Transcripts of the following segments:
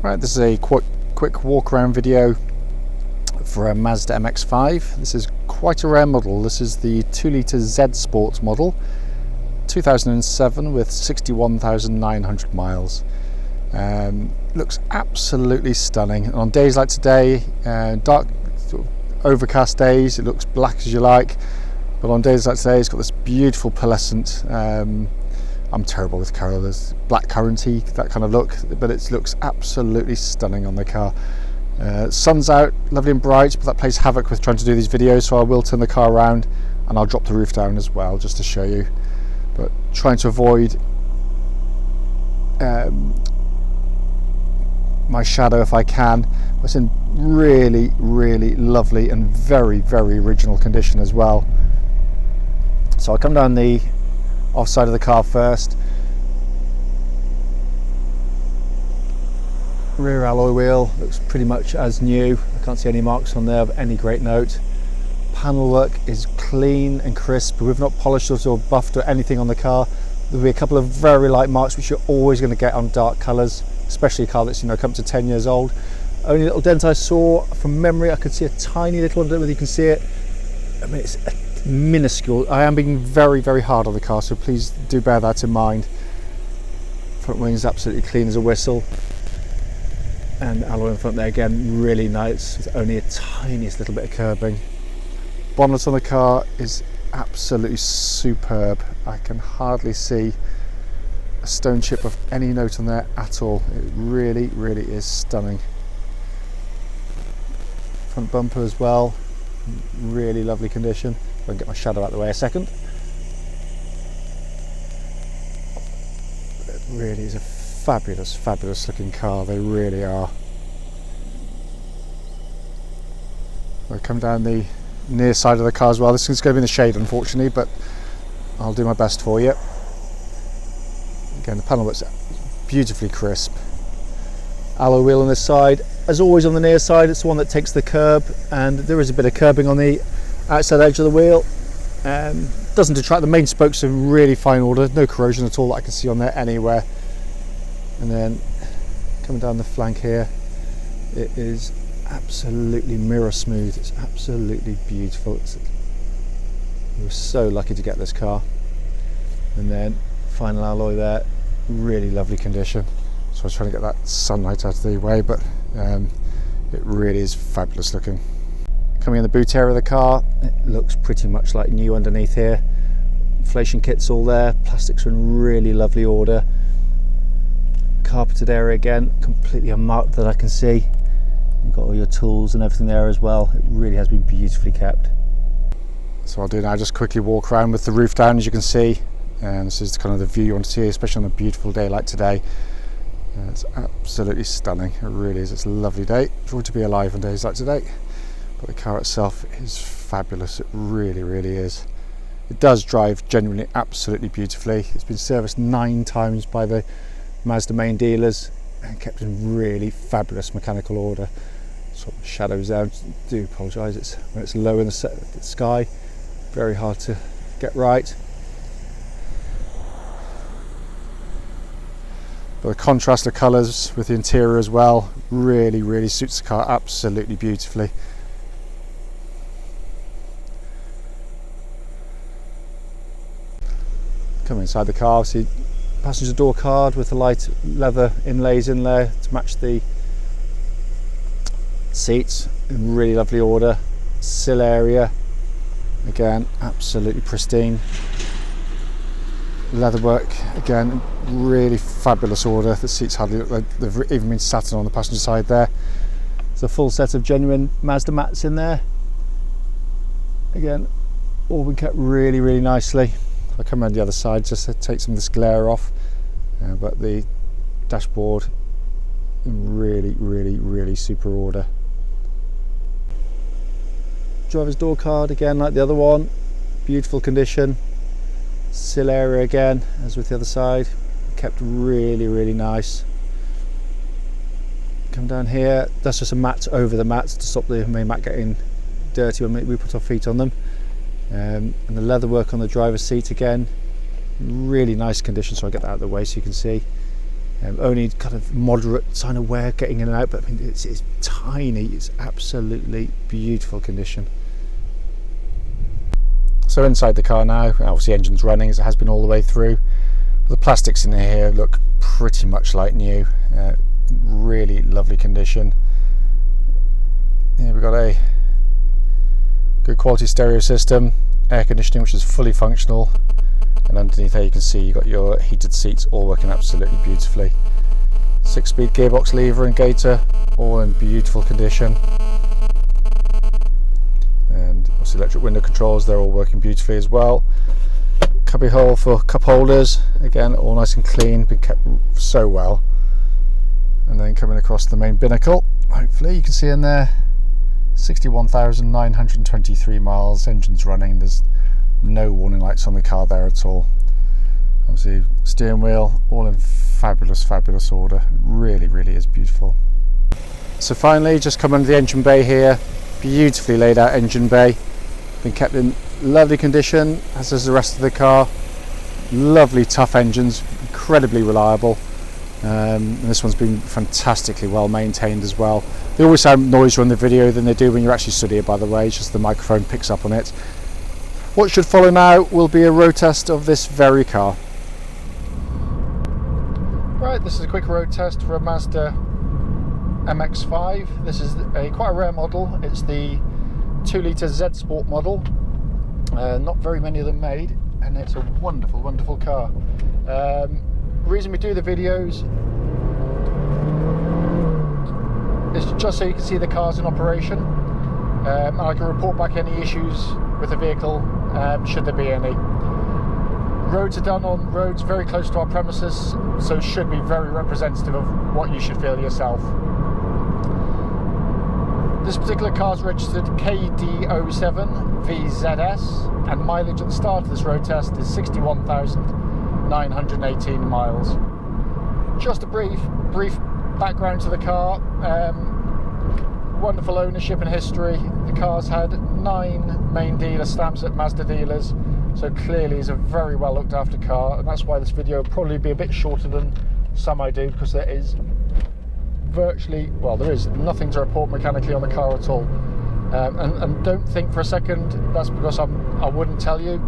Right, this is a quick walk around video for a Mazda MX-5. This is quite a rare model. This is the 2-litre ZSport model, 2007 with 61,900 miles. Looks absolutely stunning. And on days like today, dark, sort of overcast days, it looks black as you like. But on days like today, it's got this beautiful pearlescent. I'm terrible with colours, black curranty, that kind of look, but it looks absolutely stunning on the car. Sun's out, lovely and bright, but that plays havoc with trying to do these videos, so I will turn the car around and I'll drop the roof down as well, just to show you. But trying to avoid my shadow if I can. It's in really, really lovely and very, very original condition as well. So I'll come down the offside of the car first. Rear alloy wheel looks pretty much as new. I can't see any marks on there of any great note. Panel work is clean and crisp. We've not polished it or buffed or anything on the car. There'll be a couple of very light marks which you're always going to get on dark colours, especially a car that's come to 10 years old. Only little dent I saw from memory, I could see a tiny little, I don't know whether you can see it. I mean, it's minuscule. I am being very, very hard on the car, so please do bear that in mind. Front wing is absolutely clean as a whistle, and alloy in front there again, really nice. It's only a tiniest little bit of curbing. Bonnet on the car is absolutely superb. I can hardly see a stone chip of any note on there at all. It really, really is stunning. Front bumper as well, really lovely condition. If I can get my shadow out of the way a second. It really is a fabulous, fabulous looking car. They really are. I'll come down the near side of the car as well. This is going to be in the shade, unfortunately, but I'll do my best for you. Again, the panel looks beautifully crisp. Alloy wheel on this side. As always on the near side, it's the one that takes the curb, and there is a bit of curbing on the outside edge of the wheel. Doesn't detract. The main spokes are in really fine order, no corrosion at all that I can see on there anywhere. And then coming down the flank here, it is absolutely mirror smooth. It's absolutely beautiful. We were so lucky to get this car. And then final alloy there, really lovely condition. So I was trying to get that sunlight out of the way, but it really is fabulous looking. Coming in the boot area of the car, it looks pretty much like new underneath here. Inflation kit's all there, plastics are in really lovely order. Carpeted area again, completely unmarked that I can see. You've got all your tools and everything there as well. It really has been beautifully kept. So I'll do now, just quickly walk around with the roof down, as you can see. And this is kind of the view you want to see, especially on a beautiful day like today. It's absolutely stunning. It really is. It's a lovely day. Joy to be alive on days like today. But the car itself is fabulous. It really, really is. It does drive genuinely absolutely beautifully. It's been serviced 9 times by the Mazda main dealers and kept in really fabulous mechanical order. Sort of shadows there. I do apologise. When it's low in the sky, very hard to get right. But the contrast of colours with the interior as well really, really suits the car absolutely beautifully. Come inside the car, see passenger door card with the light leather inlays in there to match the seats in really lovely order. Sill area, again, absolutely pristine. Leatherwork, again, really fabulous order. The seats hardly look like they've even been satin on the passenger side there. There's a full set of genuine Mazda mats in there. Again, all been kept really, really nicely. I'll come around the other side just to take some of this glare off. But the dashboard in really, really, really super order. Driver's door card, again, like the other one, beautiful condition. Sill area again, as with the other side, kept really, really nice. Come down here, that's just a mat over the mats to stop the main mat getting dirty when we put our feet on them. And the leather work on the driver's seat again, really nice condition, so I'll get that out of the way so you can see. Only kind of moderate sign of wear getting in and out, but I mean it's tiny. It's absolutely beautiful condition. So inside the car now, obviously engine's running as it has been all the way through. The plastics in here look pretty much like new. Really lovely condition. Here we've got a good quality stereo system, air conditioning which is fully functional, and underneath there you can see you've got your heated seats all working absolutely beautifully. 6-speed gearbox lever and gator, all in beautiful condition. And obviously electric window controls, they're all working beautifully as well. Cubby hole for cup holders, again all nice and clean, been kept so well. And then coming across the main binnacle, hopefully you can see in there 61,923 miles, engine's running, there's no warning lights on the car there at all. Obviously steering wheel all in fabulous order, really is beautiful. So finally just come under the engine bay here, beautifully laid out engine bay, been kept in lovely condition as is the rest of the car. Lovely tough engines, incredibly reliable, and this one's been fantastically well maintained as well. They always sound noisier on the video than they do when you're actually stood here, by the way, it's just the microphone picks up on it. What should follow now will be a road test of this very car. Right, this is a quick road test for a Mazda MX-5. This is quite a rare model. It's the 2-litre ZSport model. Not very many of them made, and it's a wonderful car. Reason we do the videos is just so you can see the cars in operation, and I can report back any issues with the vehicle, should there be any. Roads are done on roads very close to our premises, so should be very representative of what you should feel yourself. This particular car is registered KD07VZS, and mileage at the start of this road test is 61,918 miles. Just a brief background to the car. Wonderful ownership and history. The car's had 9 main dealer stamps at Mazda dealers, so clearly is a very well looked after car, and that's why this video will probably be a bit shorter than some I do, because there is virtually, well, there is nothing to report mechanically on the car at all. And don't think for a second that's because I wouldn't tell you.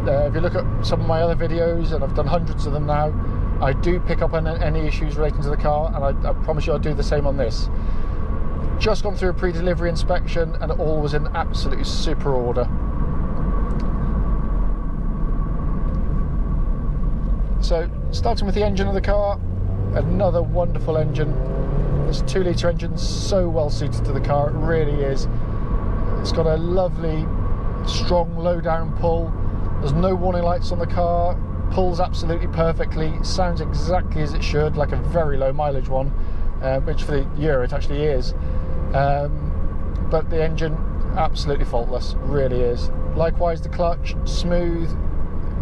If you look at some of my other videos, and I've done hundreds of them now, I do pick up on any issues relating to the car, and I promise you I'll do the same on this. Just gone through a pre-delivery inspection and all was in absolutely super order. So starting with the engine of the car, another wonderful engine. This 2-litre engine so well suited to the car, it really is. It's got a lovely strong low down pull. There's no warning lights on the car, pulls absolutely perfectly, sounds exactly as it should, like a very low mileage one, which for the year it actually is. But the engine absolutely faultless, really is. Likewise the clutch, smooth,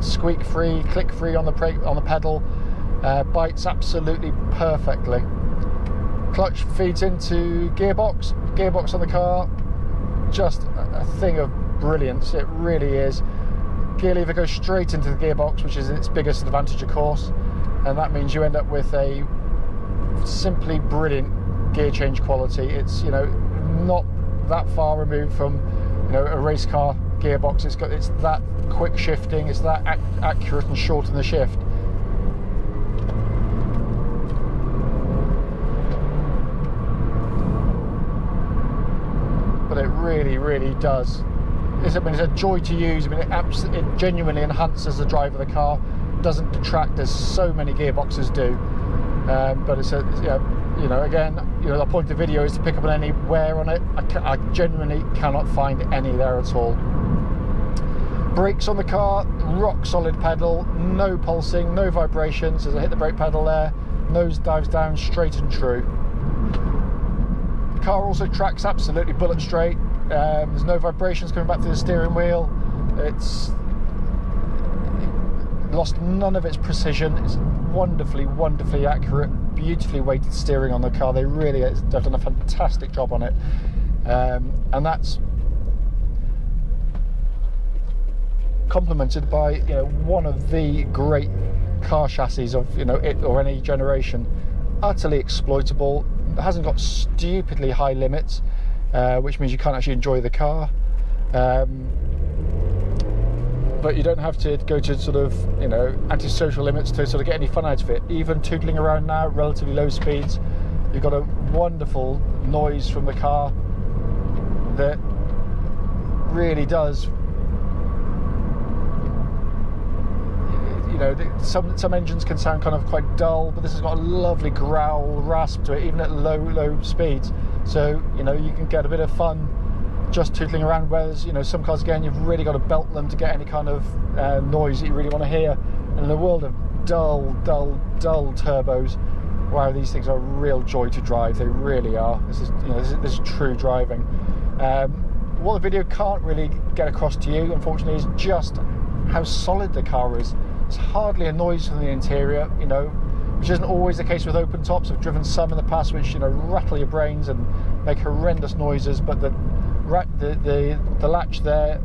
squeak free, click free on the pedal, bites absolutely perfectly. Clutch feeds into gearbox on the car, just a thing of brilliance, it really is. Gear lever goes straight into the gearbox, which is its biggest advantage of course, and that means you end up with a simply brilliant gear change quality. It's, you know, not that far removed from, you know, a race car gearbox. It's that quick shifting, it's that accurate and short in the shift. But it really does. It's a joy to use. I mean, it genuinely enhances the drive of the car. It doesn't detract as so many gearboxes do. But you know, again, you know, the point of the video is to pick up on any wear on it. I genuinely cannot find any there at all. Brakes on the car, rock solid pedal, no pulsing, no vibrations. As I hit the brake pedal there, nose dives down straight and true. The car also tracks absolutely bullet straight. There's no vibrations coming back through the steering wheel. It's lost none of its precision. It's wonderfully accurate, beautifully weighted steering on the car. They've done a fantastic job on it, and that's complemented by, you know, one of the great car chassis of, you know, it or any generation. Utterly exploitable. It hasn't got stupidly high limits, which means you can't actually enjoy the car. But you don't have to go to sort of, you know, antisocial limits to sort of get any fun out of it. Even tootling around now at relatively low speeds, you've got a wonderful noise from the car that really does, you know, some engines can sound kind of quite dull, but this has got a lovely growl, rasp to it, even at low speeds. So, you know, you can get a bit of fun just tootling around, whereas, you know, some cars, again, you've really got to belt them to get any kind of noise that you really want to hear. And in the world of dull turbos, wow, these things are a real joy to drive. They really are. This is, you know, this is true driving. What the video can't really get across to you, unfortunately, is just how solid the car is. There's hardly a noise from the interior, you know, which isn't always the case with open tops. I've driven some in the past which, you know, rattle your brains and make horrendous noises, but the latch there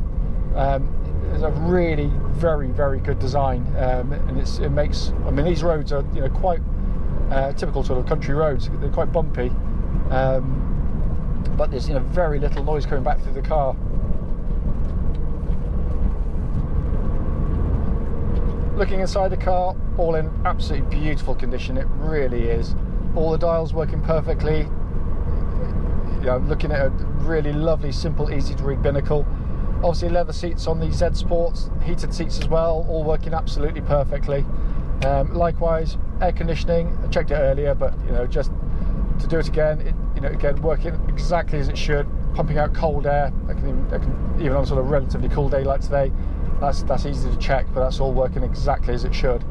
is a really very good design, and it makes, I mean, these roads are, you know, quite typical sort of country roads. They're quite bumpy, but there's, you know, very little noise coming back through the car. Looking inside the car, all in absolutely beautiful condition. It really is. All the dials working perfectly. You know, looking at a really lovely, simple, easy to read binnacle. Obviously leather seats on the ZSports, heated seats as well, all working absolutely perfectly. Likewise, air conditioning, I checked it earlier, but, you know, just to do it again, you know, again, working exactly as it should, pumping out cold air. I can even on sort of relatively cool day like today, that's easy to check, but that's all working exactly as it should.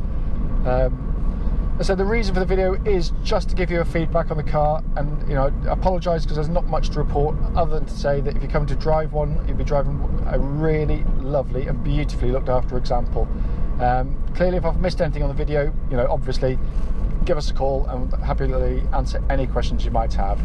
So the reason for the video is just to give you a feedback on the car, and, you know, I apologise because there's not much to report other than to say that if you come to drive one, you'll be driving a really lovely and beautifully looked after example. Clearly, if I've missed anything on the video, you know, obviously give us a call and we'll happily answer any questions you might have.